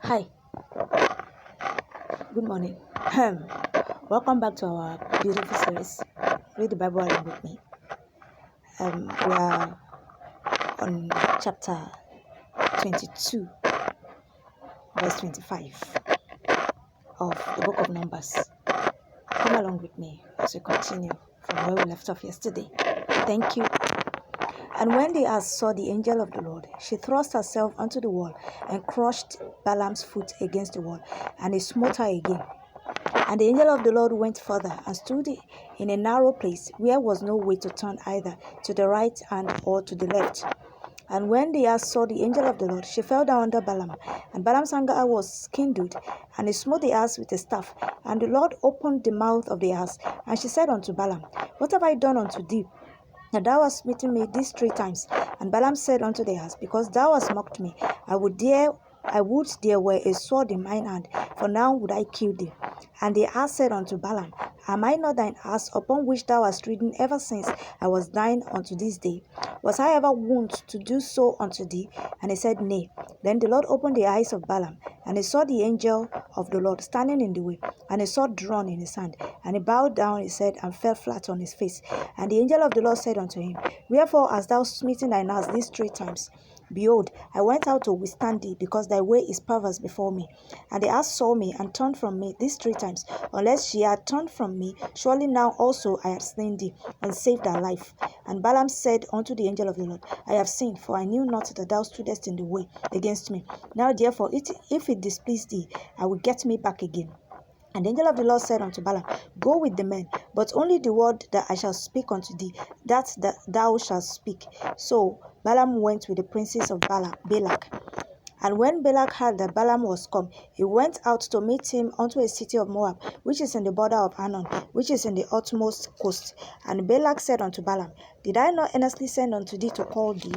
Hi, good morning. Welcome back to our beautiful series. Read the Bible along with me. We are on chapter 22, verse 25 of the book of Numbers. Come along with me as we continue from where we left off yesterday. Thank you. And when the ass saw the angel of the Lord, she thrust herself onto the wall and crushed Balaam's foot against the wall, and he smote her again. And the angel of the Lord went further and stood in a narrow place where was no way to turn either to the right hand or to the left. And when the ass saw the angel of the Lord, she fell down under Balaam. And Balaam's anger was kindled, and he smote the ass with a staff. And the Lord opened the mouth of the ass, and she said unto Balaam, What have I done unto thee, that thou hast smitten me these 3 times? And Balaam said unto the ass, Because thou hast mocked me, I would there were a sword in mine hand, for now would I kill thee. And the ass said unto Balaam, Am I not thine ass, upon which thou hast ridden ever since I was thine unto this day? Was I ever wont to do so unto thee? And he said, Nay. Then the Lord opened the eyes of Balaam, and he saw the angel of the Lord standing in the way, and a sword drawn in his hand. And he bowed down his head and fell flat on his face. And the angel of the Lord said unto him, Wherefore hast thou smitten thine ass these 3 times? Behold, I went out to withstand thee, because thy way is perverse before me. And the ass saw me and turned from me these 3 times. Unless she had turned from me, surely now also I had slain thee, and saved thy life. And Balaam said unto the angel of the Lord, I have sinned, for I knew not that thou stoodest in the way against me. Now therefore, if it displease thee, I will get me back again. And the angel of the Lord said unto Balaam, Go with the men, but only the word that I shall speak unto thee, that thou shalt speak. So Balaam went with the princes of Balak. And when Balak heard that Balaam was come, he went out to meet him unto a city of Moab, which is in the border of Ammon, which is in the utmost coast. And Balak said unto Balaam, Did I not earnestly send unto thee to call thee?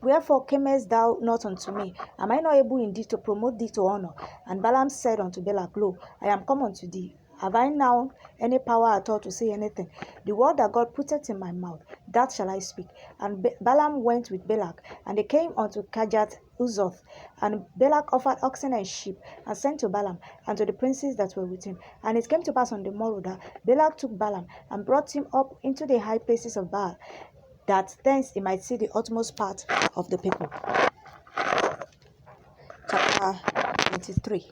Wherefore camest thou not unto me? Am I not able indeed to promote thee to honor? And Balaam said unto Balak, Lo, I am come unto thee. Have I now any power at all to say anything? The word that God putteth in my mouth, that shall I speak. And Balaam went with Balak, and they came unto Kajat Uzoth. And Balak offered oxen and sheep, and sent to Balaam, and to the princes that were with him. And it came to pass on the morrow that Balak took Balaam, and brought him up into the high places of Baal, that thence he might see the utmost part of the people. Chapter 23.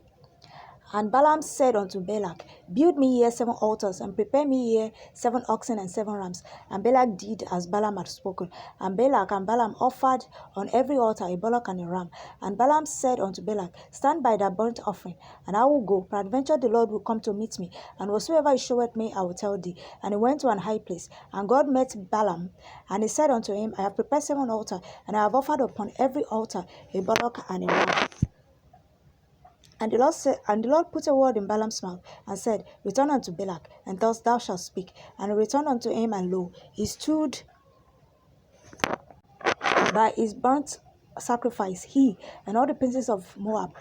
And Balaam said unto Balak, Build me here 7 altars, and prepare me here 7 oxen and 7 rams. And Balak did as Balaam had spoken. And Balak and Balaam offered on every altar a bullock and a ram. And Balaam said unto Balak, Stand by thy burnt offering, and I will go. Peradventure the Lord will come to meet me, and whatsoever he showeth me, I will tell thee. And he went to an high place, and God met Balaam, and he said unto him, I have prepared 7 altars, and I have offered upon every altar a bullock and a ram. And the Lord put a word in Balaam's mouth, and said, Return unto Balak, and thus thou shalt speak. And he returned unto him, and lo, he stood by his burnt sacrifice, he and all the princes of Moab.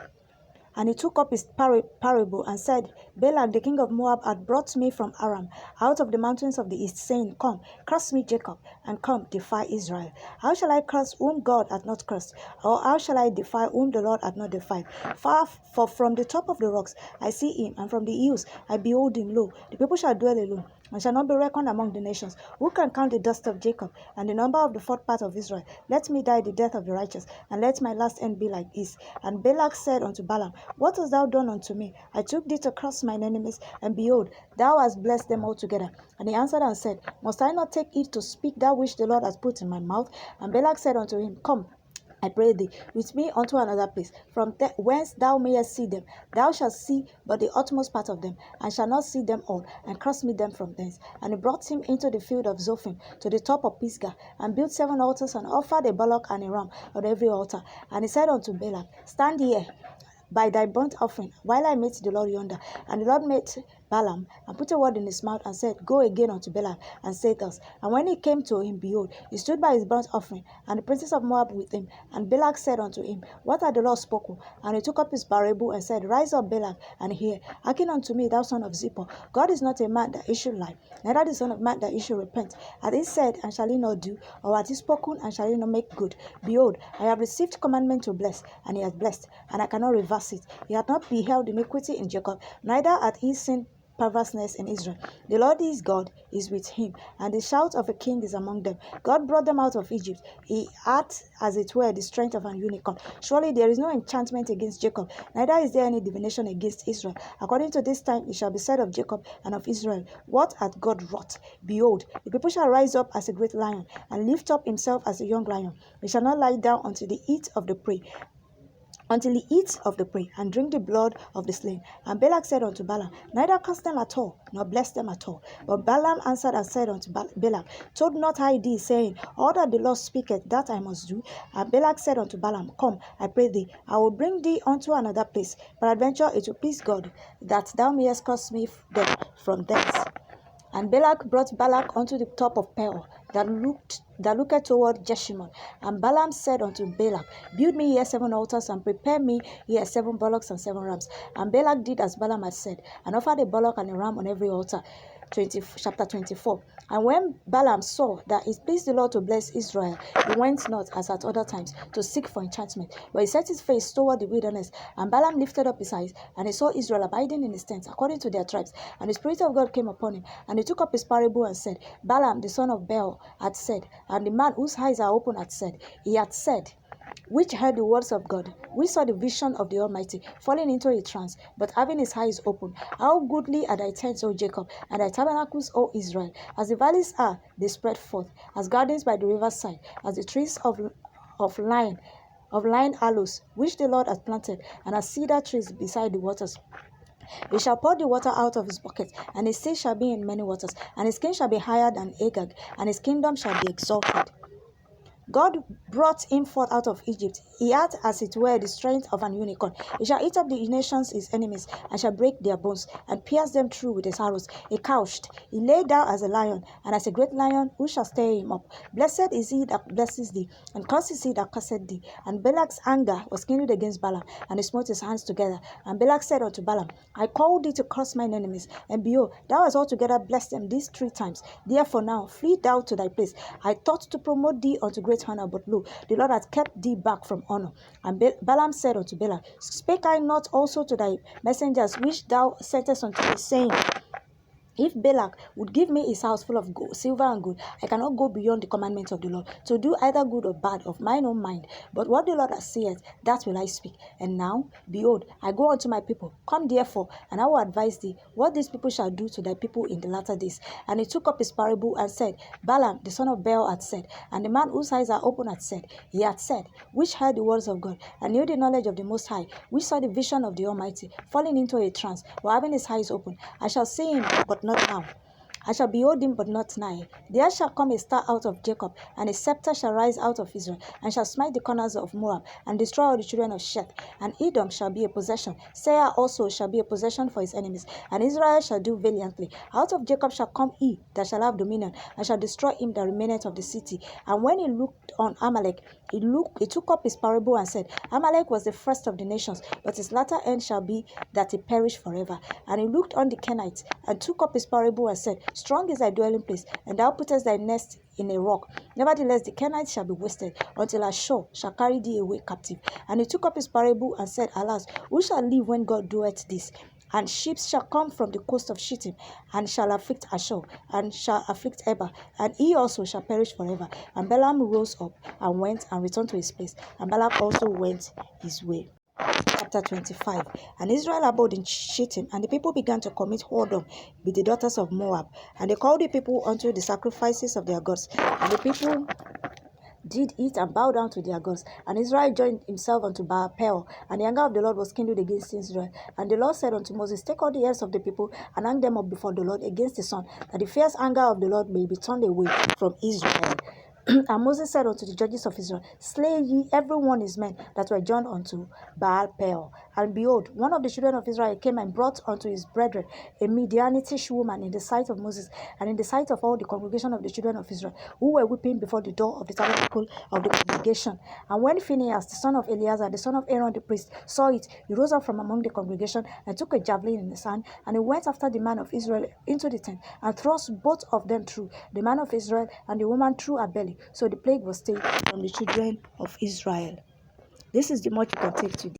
And he took up his parable, and said, Balak the king of Moab hath brought me from Aram, out of the mountains of the east, saying, Come, curse me Jacob, and come, defy Israel. How shall I curse whom God hath not cursed? Or how shall I defy whom the Lord hath not defied? For from the top of the rocks I see him, and from the hills I behold him. Lo, the people shall dwell alone, and shall not be reckoned among the nations. Who can count the dust of Jacob, and the number of the 4th part of Israel? Let me die the death of the righteous, and let my last end be like his. And Balak said unto Balaam, What hast thou done unto me? I took thee to curse mine enemies, and behold, thou hast blessed them altogether. And he answered and said, Must I not take it to speak that which the Lord has put in my mouth? And Balak said unto him, Come, I pray thee, with me unto another place, from whence thou mayest see them. Thou shalt see but the utmost part of them, and shalt not see them all, and curse me them from thence. And he brought him into the field of Zophim, to the top of Pisgah, and built 7 altars, and offered a bullock and a ram on every altar. And he said unto Balak, Stand here by thy burnt offering, while I meet the Lord yonder. And the Lord met Balaam, and put a word in his mouth, and said, Go again unto Balak, and say thus. And when he came to him, behold, he stood by his burnt offering, and the princes of Moab with him. And Balak said unto him, What hath the Lord spoken? And he took up his parable, and said, Rise up, Balak, and hear. Hearken unto me, thou son of Zippor. God is not a man that he should lie, neither the son of man that he should repent. Hath he said, and shall he not do? Or hath he spoken, and shall he not make good? Behold, I have received commandment to bless, and he hath blessed, and I cannot reverse it. He hath not beheld iniquity in Jacob, neither hath he seen perverseness in Israel. The Lord his God is with him, and the shout of a king is among them. God brought them out of Egypt. He hath, as it were, the strength of an unicorn. Surely there is no enchantment against Jacob, neither is there any divination against Israel. According to this time it shall be said of Jacob and of Israel, What hath God wrought? Behold, the people shall rise up as a great lion, and lift up himself as a young lion. He shall not lie down until he eat of the prey, and drink the blood of the slain. And Balak said unto Balaam, Neither curse them at all, nor bless them at all. But Balaam answered and said unto Balak, Told not I thee, saying, All that the Lord speaketh, that I must do? And Balak said unto Balaam, Come, I pray thee, I will bring thee unto another place. Peradventure it will please God, that thou mayest curse me from thence. And Balak brought Balak unto the top of Peor, that looketh toward Jeshimon. And Balaam said unto Balak, Build me here 7 altars, and prepare me here 7 bullocks and 7 rams. And Balak did as Balaam had said, and offered a bullock and a ram on every altar. Chapter 24. And when Balaam saw that it pleased the Lord to bless Israel, he went not, as at other times, to seek for enchantment, but he set his face toward the wilderness. And Balaam lifted up his eyes, and he saw Israel abiding in his tents, according to their tribes. And the Spirit of God came upon him, and he took up his parable and said, Balaam the son of Beor had said, and the man whose eyes are open had said, he had said, which heard the words of God, which saw the vision of the Almighty, falling into a trance, but having his eyes open. How goodly are thy tents, O Jacob, and thy tabernacles, O Israel! As the valleys are, they spread forth, as gardens by the riverside, as the trees of line aloes, which the Lord hath planted, and as cedar trees beside the waters. He shall pour the water out of his bucket, and his seat shall be in many waters, and his king shall be higher than Agag, and his kingdom shall be exalted. God brought him forth out of Egypt. He had, as it were, the strength of an unicorn. He shall eat up the nations his enemies, and shall break their bones, and pierce them through with his arrows. He couched, he lay down as a lion, and as a great lion, who shall stir him up? Blessed is he that blesses thee, and cursed is he that curseth thee. And Balak's anger was kindled against Balaam, and he smote his hands together. And Balak said unto Balaam, I called thee to curse mine enemies, and behold, thou hast altogether blessed them these 3 times. Therefore now flee thou to thy place. I thought to promote thee unto great honor, but lo, the Lord hath kept thee back from honor. And Balaam said unto Balak, Spake I not also to thy messengers which thou sentest unto me, saying, If Balak would give me his house full of gold, silver and gold, I cannot go beyond the commandments of the Lord, to do either good or bad of mine own mind. But what the Lord hath said, that will I speak. And now, behold, I go unto my people. Come therefore, and I will advise thee what these people shall do to thy people in the latter days. And he took up his parable and said, Balaam the son of Beor hath said, and the man whose eyes are open hath said, he hath said, which heard the words of God, and knew the knowledge of the Most High, which saw the vision of the Almighty, falling into a trance, while having his eyes open. I shall see him, but not now. I shall behold him, but not nigh. There shall come a star out of Jacob, and a scepter shall rise out of Israel, and shall smite the corners of Moab, and destroy all the children of Sheth. And Edom shall be a possession. Seir also shall be a possession for his enemies, and Israel shall do valiantly. Out of Jacob shall come he that shall have dominion, and shall destroy him that remaineth of the city. And when he looked on Amalek, he took up his parable and said, Amalek was the first of the nations, but his latter end shall be that he perish forever. And he looked on the Kenites, and took up his parable and said, Strong is thy dwelling place, and thou puttest thy nest in a rock. Nevertheless, the Kenites shall be wasted, until Ashur shall carry thee away captive. And he took up his parable and said, Alas, who shall live when God doeth this? And ships shall come from the coast of Shittim, and shall afflict Ashur, and shall afflict Eber, and he also shall perish forever. And Balaam rose up, and went, and returned to his place, and Balak also went his way. Chapter 25. And Israel abode in Shittim, and the people began to commit whoredom with the daughters of Moab. And they called the people unto the sacrifices of their gods. And the people did eat and bow down to their gods. And Israel joined himself unto Baal Peor, and the anger of the Lord was kindled against Israel. And the Lord said unto Moses, Take all the heads of the people, and hang them up before the Lord against the sun, that the fierce anger of the Lord may be turned away from Israel. And Moses said unto the judges of Israel, slay ye every one his men that were joined unto Baal Peor. And behold, one of the children of Israel came and brought unto his brethren a Midianitish woman in the sight of Moses, and in the sight of all the congregation of the children of Israel, who were weeping before the door of the tabernacle of the congregation. And when Phinehas, the son of Eleazar, the son of Aaron the priest, saw it, he rose up from among the congregation and took a javelin in his hand, and he went after the man of Israel into the tent, and thrust both of them through, the man of Israel and the woman through her belly. So the plague was stayed from the children of Israel. This is the much you can take today.